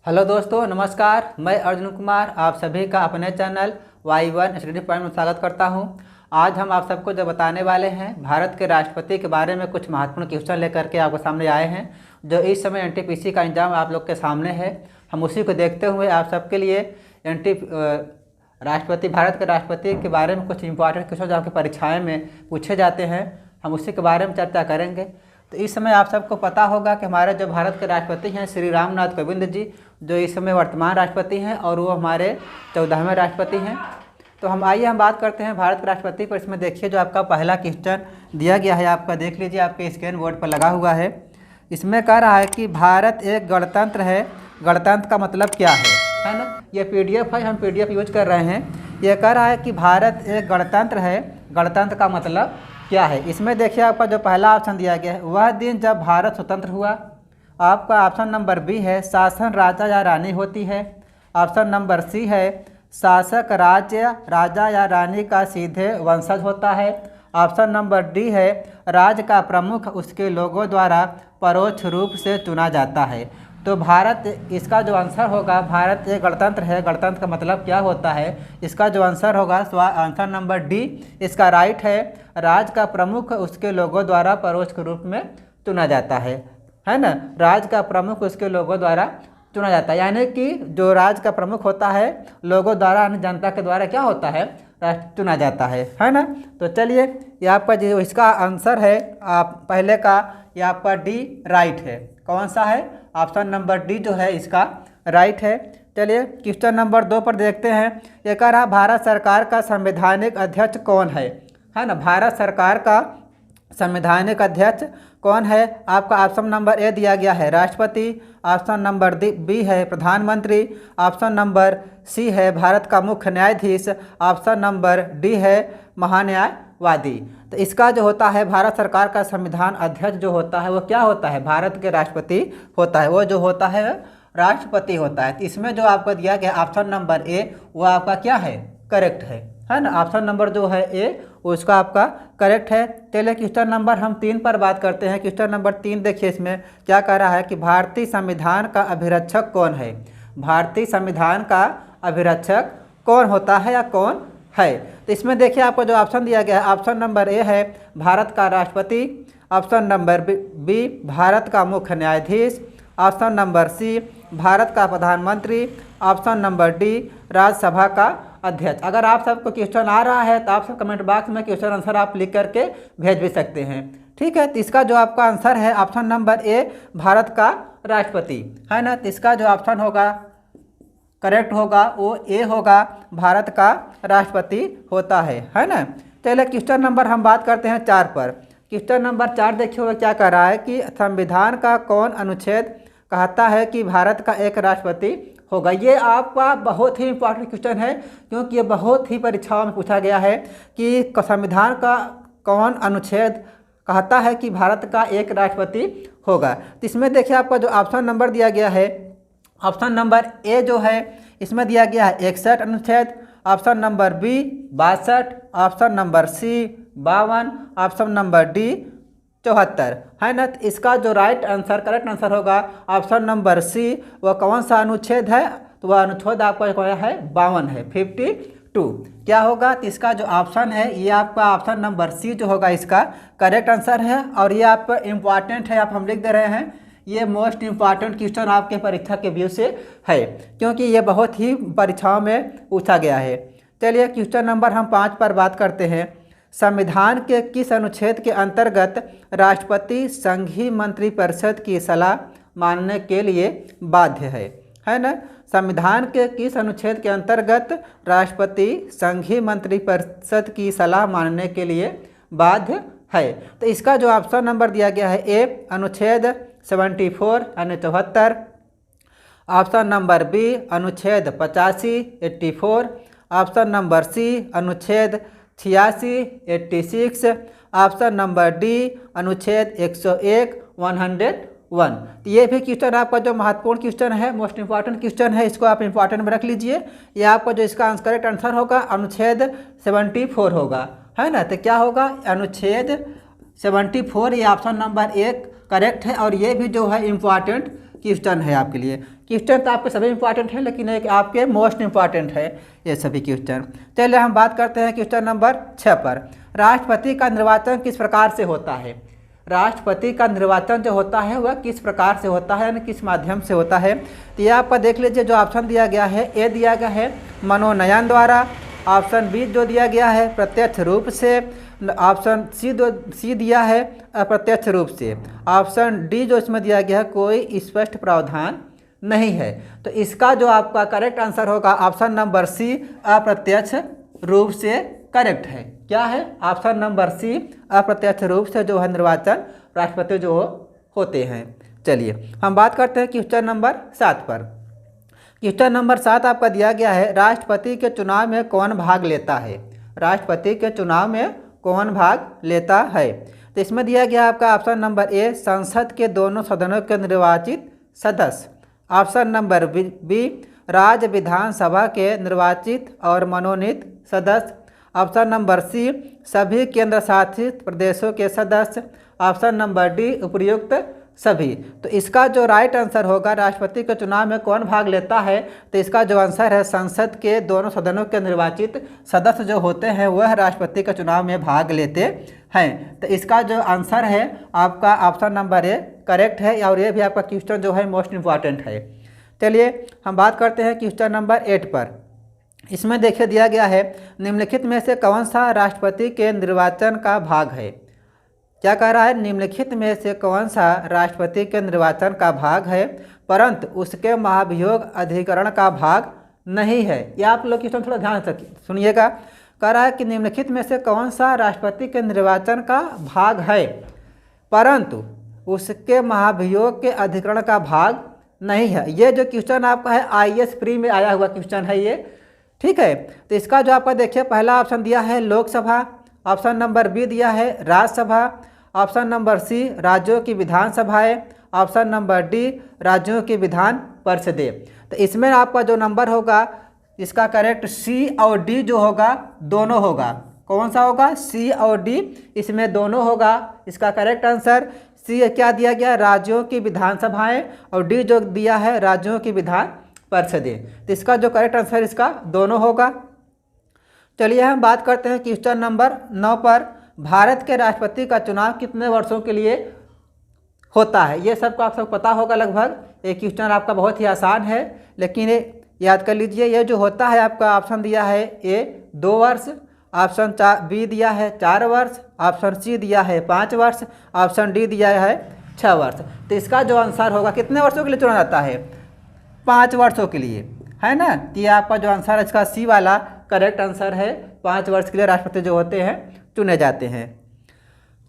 Hello दोस्तों, नमस्कार। मैं अर्जुन कुमार आप सभी का अपने चैनल Y1 स्टडी पॉइंट में स्वागत करता हूं। आज हम आप सबको जो बताने वाले हैं भारत के राष्ट्रपति के बारे में कुछ महत्वपूर्ण क्वेश्चन लेकर के आपके सामने आए हैं, जो इस समय NTPC का एग्जाम आप लोग के सामने है। हम उसी को देखते हुए आप सबके लिए भारत के राष्ट्रपति के बारे में कुछ इंपॉर्टेंट क्वेश्चन जो आपकी परीक्षाएँ में पूछे जाते हैं, हम उसी के बारे में चर्चा करेंगे। तो इस समय आप सबको पता होगा कि हमारे जो भारत के राष्ट्रपति हैं श्री रामनाथ कोविंद जी, जो इस समय वर्तमान राष्ट्रपति हैं और वो हमारे 14वें राष्ट्रपति हैं। तो हम बात करते हैं भारत के राष्ट्रपति पर। इसमें देखिए जो आपका पहला क्वेश्चन दिया गया है, आपका देख लीजिए, आपके स्क्रीन बोर्ड पर लगा हुआ है। इसमें कह रहा है कि भारत एक गणतंत्र है, गणतंत्र का मतलब क्या है ना। ये PDF है, हम PDF यूज कर रहे हैं। ये कह रहा है कि भारत एक गणतंत्र है, गणतंत्र का मतलब क्या है। इसमें देखिए आपका जो पहला ऑप्शन दिया गया है, वह दिन जब भारत स्वतंत्र हुआ। आपका ऑप्शन नंबर बी है शासन राजा या रानी होती है। ऑप्शन नंबर सी है शासक राज्य राजा या रानी का सीधे वंशज होता है। ऑप्शन नंबर डी है राज्य का प्रमुख उसके लोगों द्वारा परोक्ष रूप से चुना जाता है। तो भारत, इसका जो आंसर होगा, भारत एक गणतंत्र है, गणतंत्र का मतलब क्या होता है, इसका जो आंसर होगा आंसर नंबर डी इसका राइट है। राज्य का प्रमुख उसके लोगों द्वारा परोक्ष रूप में चुना जाता है ना। राज्य का प्रमुख उसके लोगों द्वारा चुना जाता है, यानी कि जो राज्य का प्रमुख होता है लोगों द्वारा, जनता के द्वारा क्या होता है, चुना जाता है ना। तो चलिए, ये आपका जो इसका आंसर है आप पहले का, ये आपका डी राइट है। कौन सा है? ऑप्शन नंबर डी जो है इसका राइट है। चलिए क्वेश्चन नंबर 2 पर देखते हैं। ये कह रहा भारत सरकार का संवैधानिक अध्यक्ष कौन है ना। भारत सरकार का संवैधानिक अध्यक्ष कौन है? आपका ऑप्शन नंबर ए दिया गया है राष्ट्रपति। ऑप्शन नंबर बी है प्रधानमंत्री। ऑप्शन नंबर सी है भारत का मुख्य न्यायाधीश। ऑप्शन नंबर डी है महान्यायवादी। तो इसका जो होता है भारत सरकार का संविधान अध्यक्ष जो होता है वो क्या होता है? भारत के राष्ट्रपति होता है, वो जो होता है राष्ट्रपति होता है। तो इसमें जो आपको दिया गया ऑप्शन नंबर ए वो आपका क्या है? करेक्ट है ना। ऑप्शन नंबर जो है ए उसका आपका करेक्ट है। चलिए क्वेश्चन नंबर हम 3 पर बात करते हैं। क्वेश्चन नंबर 3 देखिए, इसमें क्या कह रहा है कि भारतीय संविधान का अभिरक्षक कौन है। भारतीय संविधान का अभिरक्षक कौन होता है या कौन है? तो इसमें देखिए आपको जो ऑप्शन दिया गया है, ऑप्शन नंबर ए है भारत का राष्ट्रपति। ऑप्शन नंबर बी भारत का मुख्य न्यायाधीश। ऑप्शन नंबर सी भारत का प्रधानमंत्री। ऑप्शन नंबर डी राज्यसभा का अध्यक्ष। अगर आप सबको क्वेश्चन आ रहा है तो आप सब कमेंट बॉक्स में क्वेश्चन आंसर आप लिख करके भेज भी सकते हैं, ठीक है। तो इसका जो आपका आंसर है ऑप्शन नंबर ए भारत का राष्ट्रपति है ना। तो इसका जो ऑप्शन होगा करेक्ट होगा वो ए होगा, भारत का राष्ट्रपति होता है ना। चलिए क्वेश्चन नंबर हम बात करते हैं 4 पर। क्वेश्चन नंबर 4 देखिए वो क्या कह रहा है कि संविधान का कौन अनुच्छेद कहता है कि भारत का एक राष्ट्रपति होगा। ये आपका बहुत ही इंपॉर्टेंट क्वेश्चन है, क्योंकि ये बहुत ही परीक्षाओं में पूछा गया है कि संविधान का कौन अनुच्छेद कहता है कि भारत का एक राष्ट्रपति होगा। तो इसमें देखिए आपका जो ऑप्शन नंबर दिया गया है, ऑप्शन नंबर ए जो है इसमें दिया गया है 61 अनुच्छेद। Option number B 62। Option number C 52। Option number D 74 है ना। तो इसका जो राइट आंसर, करेक्ट आंसर होगा ऑप्शन नंबर सी। वह कौन सा अनुच्छेद है? तो वह अनुच्छेद आपका क्या है? 52 है, 52 क्या होगा? तो इसका जो ऑप्शन है ये आपका ऑप्शन नंबर सी जो होगा इसका करेक्ट आंसर है। और ये आप इम्पॉर्टेंट है, आप हम लिख दे रहे हैं, ये मोस्ट इम्पॉर्टेंट क्वेश्चन आपके परीक्षा के व्यू से है, क्योंकि ये बहुत ही परीक्षाओं में पूछा गया है। चलिए क्वेश्चन नंबर हम 5 पर बात करते हैं। संविधान के किस अनुच्छेद के अंतर्गत राष्ट्रपति संघीय मंत्रिपरिषद की सलाह मानने के लिए बाध्य है ना। संविधान के किस अनुच्छेद के अंतर्गत राष्ट्रपति संघीय मंत्रिपरिषद की सलाह मानने के लिए बाध्य है? तो इसका जो ऑप्शन नंबर दिया गया है ए अनुच्छेद 74 यानी 74। ऑप्शन नंबर बी अनुच्छेद 85 84। ऑप्शन नंबर सी अनुच्छेद 86 86। ऑप्शन नंबर डी अनुच्छेद 101 101। तो ये भी क्वेश्चन आपका जो महत्वपूर्ण क्वेश्चन है, मोस्ट इंपॉर्टेंट क्वेश्चन है, इसको आप इंपॉर्टेंट में रख लीजिए। ये आपका जो इसका करेक्ट आंसर होगा अनुच्छेद 74 होगा, है ना। तो क्या होगा? अनुच्छेद 74, ये ऑप्शन नंबर 1 करेक्ट है। और ये भी जो है इम्पॉर्टेंट क्वेश्चन है आपके लिए। क्वेश्चन तो आपके सभी इंपॉर्टेंट हैं, लेकिन एक आपके मोस्ट इंपॉर्टेंट है ये सभी क्वेश्चन। चलिए हम बात करते हैं क्वेश्चन नंबर 6 पर। राष्ट्रपति का निर्वाचन किस प्रकार से होता है? राष्ट्रपति का निर्वाचन जो होता है वह किस प्रकार से होता है, यानी किस माध्यम से होता है? तो ये आपका देख लीजिए, जो ऑप्शन दिया गया है, ए दिया गया है मनोनयन द्वारा, ऑप्शन बी जो दिया गया है प्रत्यक्ष रूप से, ऑप्शन सी दिया है अप्रत्यक्ष रूप से, ऑप्शन डी जो इसमें दिया गया है कोई स्पष्ट प्रावधान नहीं है। तो इसका जो आपका करेक्ट आंसर होगा ऑप्शन नंबर सी अप्रत्यक्ष रूप से करेक्ट है। क्या है? ऑप्शन नंबर सी अप्रत्यक्ष रूप से जो है निर्वाचन राष्ट्रपति जो होते हैं। चलिए हम बात करते हैं क्वेश्चन नंबर 7 पर। क्वेश्चन नंबर 7 आपका दिया गया है, राष्ट्रपति के चुनाव में कौन भाग लेता है? राष्ट्रपति के चुनाव में कौन भाग लेता है? तो इसमें दिया गया आपका ऑप्शन नंबर ए संसद के दोनों सदनों के निर्वाचित सदस्य, ऑप्शन नंबर बी राज्य विधानसभा के निर्वाचित और मनोनीत सदस्य, ऑप्शन नंबर सी सभी केंद्र शासित प्रदेशों के सदस्य, ऑप्शन नंबर डी उपयुक्त सभी। तो इसका जो राइट आंसर होगा राष्ट्रपति के चुनाव में कौन भाग लेता है, तो इसका जो आंसर है संसद के दोनों सदनों के निर्वाचित सदस्य जो होते हैं वह राष्ट्रपति के चुनाव में भाग लेते हैं। तो इसका जो आंसर है आपका ऑप्शन नंबर ए करेक्ट है, और ये भी आपका क्वेश्चन जो है मोस्ट इम्पॉर्टेंट है। चलिए हम बात करते हैं क्वेश्चन नंबर 8 पर। इसमें देखिए दिया गया है, निम्नलिखित में से कौन सा राष्ट्रपति के निर्वाचन का भाग है? क्या कह रहा है? निम्नलिखित में से कौन सा राष्ट्रपति के निर्वाचन का भाग है परंतु उसके महाभियोग अधिकरण का भाग नहीं है? ये आप लोग क्वेश्चन थोड़ा ध्यान से सुनिएगा। कह रहा है कि निम्नलिखित में से कौन सा राष्ट्रपति के निर्वाचन का भाग है परंतु उसके महाभियोग के अधिकरण का भाग नहीं है। ये जो क्वेश्चन आपका है IAS प्री में आया हुआ क्वेश्चन है ये, ठीक है। तो इसका जो आपका देखिए पहला ऑप्शन दिया है लोकसभा, ऑप्शन नंबर बी दिया है राज्यसभा, ऑप्शन नंबर सी राज्यों की विधानसभाएं, ऑप्शन नंबर डी राज्यों की विधान परिषदें। तो इसमें आपका जो नंबर होगा इसका करेक्ट सी और डी जो होगा दोनों होगा। कौन सा होगा? सी और डी, इसमें दोनों होगा। इसका करेक्ट आंसर सी क्या दिया गया राज्यों की विधानसभाएं, और डी जो दिया है राज्यों की विधान परिषदें। तो इसका जो करेक्ट आंसर इसका दोनों होगा। चलिए हम बात करते हैं क्वेश्चन नंबर 9 पर। भारत के राष्ट्रपति का चुनाव कितने वर्षों के लिए होता है? ये सबको आप सब पता होगा लगभग। ये क्वेश्चन आपका बहुत ही आसान है, लेकिन ये याद कर लीजिए। ये जो होता है आपका ऑप्शन दिया है ए 2 वर्ष, ऑप्शन बी दिया है 4 वर्ष, ऑप्शन सी दिया है 5 वर्ष, ऑप्शन डी दिया है 6 वर्ष। तो इसका जो आंसर होगा कितने वर्षों के लिए चुना जाता है? 5 वर्षों के लिए, है ना। तो ये आपका जो आंसर है इसका सी वाला करेक्ट आंसर है। 5 वर्ष के लिए राष्ट्रपति जो होते हैं चुने जाते हैं।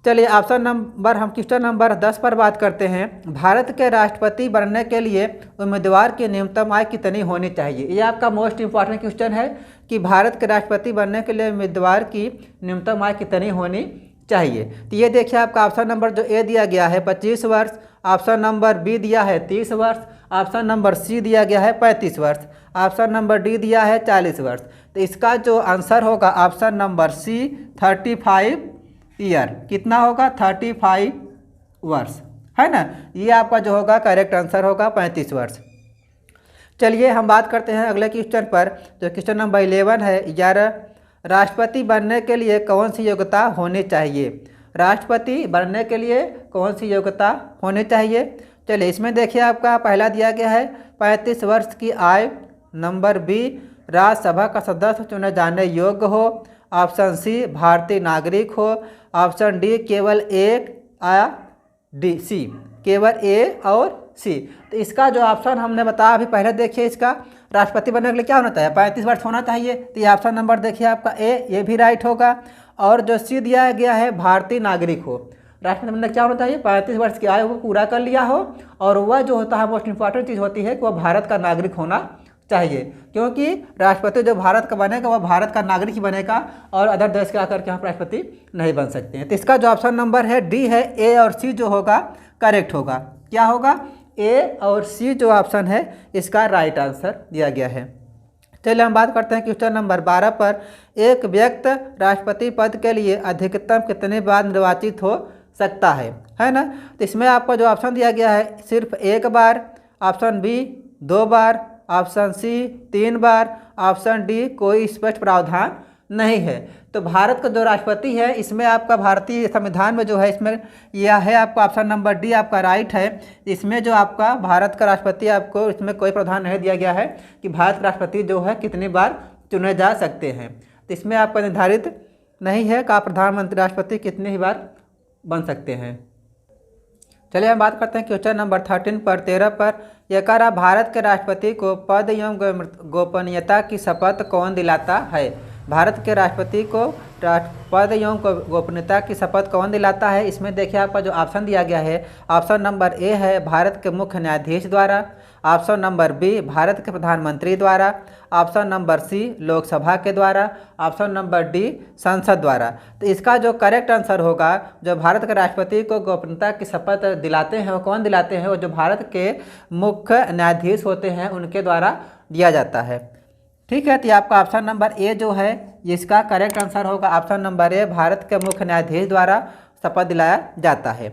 चलिए ऑप्शन नंबर हम क्वेश्चन नंबर 10 पर बात करते हैं। भारत के राष्ट्रपति बनने के लिए उम्मीदवार की न्यूनतम आयु कितनी होनी चाहिए? ये आपका मोस्ट इंपॉर्टेंट क्वेश्चन है कि भारत के राष्ट्रपति बनने के लिए उम्मीदवार की न्यूनतम आयु कितनी होनी चाहिए। तो ये देखिए आपका ऑप्शन नंबर जो ए दिया गया है 25 वर्ष, ऑप्शन नंबर बी दिया है 30 वर्ष, ऑप्शन नंबर सी दिया गया है 35 वर्ष, ऑप्शन नंबर डी दिया है 40 वर्ष। तो इसका जो आंसर होगा ऑप्शन नंबर सी 35 ईयर। कितना होगा? 35 वर्ष, है ना। ये आपका जो होगा करेक्ट आंसर होगा 35 वर्ष। चलिए हम बात करते हैं अगले क्वेश्चन पर, जो क्वेश्चन नंबर 11 है। 11 राष्ट्रपति बनने के लिए कौन सी योग्यता होनी चाहिए? राष्ट्रपति बनने के लिए कौन सी योग्यता होनी चाहिए? चलिए इसमें देखिए आपका पहला दिया गया है 35 वर्ष की आयु, नंबर बी राज्यसभा का सदस्य चुने जाने योग्य हो, ऑप्शन सी भारतीय नागरिक हो, ऑप्शन डी केवल एक या डी सी केवल ए और सी। तो इसका जो ऑप्शन हमने बताया अभी पहले देखिए, इसका राष्ट्रपति बनने के लिए क्या होना चाहिए? 35 वर्ष होना चाहिए। तो ये ऑप्शन नंबर देखिए आपका ए, ये भी राइट होगा। और जो सी दिया गया है भारतीय नागरिक हो। राष्ट्रपति बनने क्या होना चाहिए? 35 वर्ष की आयु को पूरा कर लिया हो, और वह जो होता है मोस्ट इंपॉर्टेंट चीज़ होती है कि वह भारत का नागरिक होना चाहिए, क्योंकि राष्ट्रपति जो भारत का बनेगा वह भारत का नागरिक ही बनेगा, और अदर देश के आकर के यहाँ राष्ट्रपति नहीं बन सकते हैं। तो इसका जो ऑप्शन नंबर है डी है, ए और सी जो होगा करेक्ट होगा। क्या होगा? ए और सी जो ऑप्शन है इसका राइट आंसर दिया गया है। चलिए हम बात करते हैं क्वेश्चन नंबर 12 पर। एक व्यक्ति राष्ट्रपति पद के लिए अधिकतम कितने बार निर्वाचित हो सकता है ना। तो इसमें आपका जो ऑप्शन दिया गया है सिर्फ 1 बार, ऑप्शन बी 2 बार, ऑप्शन सी 3 बार, ऑप्शन डी कोई स्पष्ट प्रावधान नहीं है। तो भारत का जो राष्ट्रपति है इसमें आपका भारतीय संविधान में जो है इसमें यह है आपका ऑप्शन नंबर डी आपका राइट है। इसमें जो आपका भारत का राष्ट्रपति आपको इसमें कोई प्रावधान नहीं दिया गया है कि भारत का राष्ट्रपति जो है कितनी बार चुने जा सकते हैं। तो इसमें आपका निर्धारित नहीं है कि आप प्रधानमंत्री राष्ट्रपति कितनी ही बार बन सकते हैं। चलिए हम बात करते हैं क्वेश्चन नंबर 13 पर यह कह रहा भारत के राष्ट्रपति को पद एवं गोपनीयता की शपथ कौन दिलाता है। भारत के राष्ट्रपति को पद एवं गोपनीयता की शपथ कौन दिलाता है। इसमें देखिए आपका जो ऑप्शन दिया गया है ऑप्शन नंबर ए है भारत के मुख्य न्यायाधीश द्वारा, ऑप्शन नंबर बी भारत के प्रधानमंत्री द्वारा, ऑप्शन नंबर सी लोकसभा के द्वारा, ऑप्शन नंबर डी संसद द्वारा। तो इसका जो करेक्ट आंसर होगा जो भारत के राष्ट्रपति को गोपनीयता की शपथ दिलाते हैं वो कौन दिलाते हैं, वो जो भारत के मुख्य न्यायाधीश होते हैं उनके द्वारा दिया जाता है। ठीक है, तो आपका ऑप्शन नंबर ए जो है इसका करेक्ट आंसर होगा ऑप्शन नंबर ए भारत के मुख्य न्यायाधीश द्वारा शपथ दिलाया जाता है।